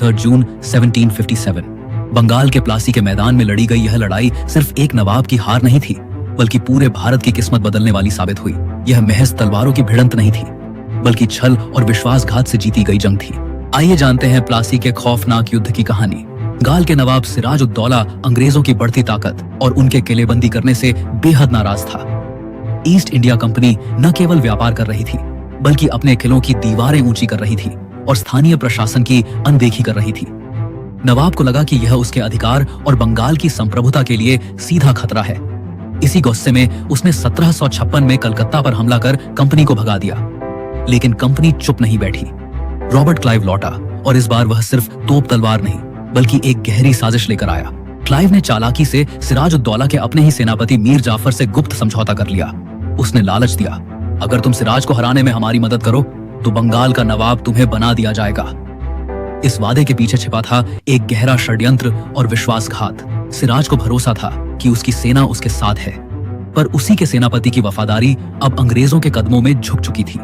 23 जून 1757 बंगाल के प्लासी के मैदान में लड़ी गई यह लड़ाई सिर्फ एक नवाब की हार नहीं थी, बल्कि पूरे भारत की किस्मत बदलने वाली साबित हुई। यह महज तलवारों की भिड़ंत नहीं थी, बल्कि छल और विश्वासघात से जीती गई जंग थी। आइए जानते हैं प्लासी के खौफनाक युद्ध की कहानी। गाल के नवाब सिराज-उद-दौला अंग्रेजों की बढ़ती ताकत और उनके किलेबंदी करने से बेहद नाराज था। ईस्ट इंडिया कंपनी न केवल व्यापार कर रही थी, बल्कि अपने किलों की दीवारें ऊंची कर रही थी और स्थानीय प्रशासन की अनदेखी कर रही थी। नवाब को लगा कि यह उसके अधिकार और बंगाल की संप्रभुता के लिए सीधा खतरा है। इसी गुस्से में उसने 1756 में कलकत्ता पर हमला कर कंपनी को भगा दिया। लेकिन कंपनी चुप नहीं बैठी। रॉबर्ट क्लाइव लौटा और इस बार वह सिर्फ तोप तलवार नहीं, बल्कि एक गहरी साजिश लेकर आया। क्लाइव ने चालाकी से सिराज-उद-दौला के अपने ही सेनापति मीर जाफर से गुप्त समझौता कर लिया। उसने लालच दिया, अगर तुम सिराज को हराने में हमारी मदद करो तो बंगाल का नवाब तुम्हें बना दिया जाएगा। इस वादे के पीछे छिपा था एक गहरा षड्यंत्र और विश्वासघात। सिराज को भरोसा था कि उसकी सेना उसके साथ है, पर उसी के सेनापति की वफादारी अब अंग्रेजों के कदमों में झुक चुकी थी।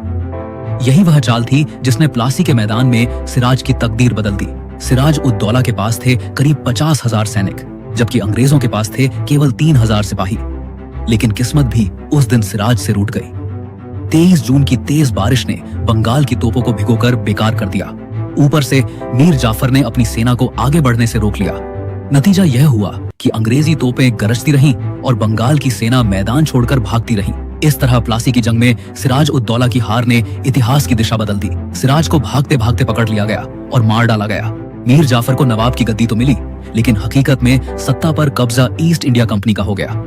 यही वह चाल थी जिसने प्लासी के मैदान में सिराज की तकदीर बदल दी। सिराज-उद-दौला के पास थे करीब 50,000 सैनिक, जबकि अंग्रेजों के पास थे केवल 3,000 सिपाही। लेकिन किस्मत भी उस दिन सिराज से रूठ गई। 23 जून की तेज बारिश ने बंगाल की तोपों को भिगोकर बेकार कर दिया। ऊपर से मीर जाफर ने अपनी सेना को आगे बढ़ने से रोक लिया। नतीजा यह हुआ कि अंग्रेजी तोपें गरजती रहीं और बंगाल की सेना मैदान छोड़कर भागती रही। इस तरह प्लासी की जंग में सिराज-उद-दौला की हार ने इतिहास की दिशा बदल दी। सिराज को भागते भागते पकड़ लिया गया और मार डाला गया। मीर जाफर को नवाब की गद्दी तो मिली, लेकिन हकीकत में सत्ता पर कब्जा ईस्ट इंडिया कंपनी का हो गया।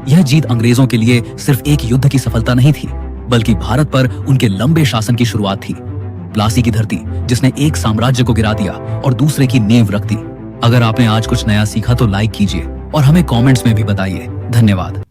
यह जीत अंग्रेजों के लिए सिर्फ एक युद्ध की सफलता नहीं थी, बल्कि भारत पर उनके लंबे शासन की शुरुआत थी। प्लासी की धरती जिसने एक साम्राज्य को गिरा दिया और दूसरे की नींव रख दी। अगर आपने आज कुछ नया सीखा तो लाइक कीजिए और हमें कमेंट्स में भी बताइए। धन्यवाद।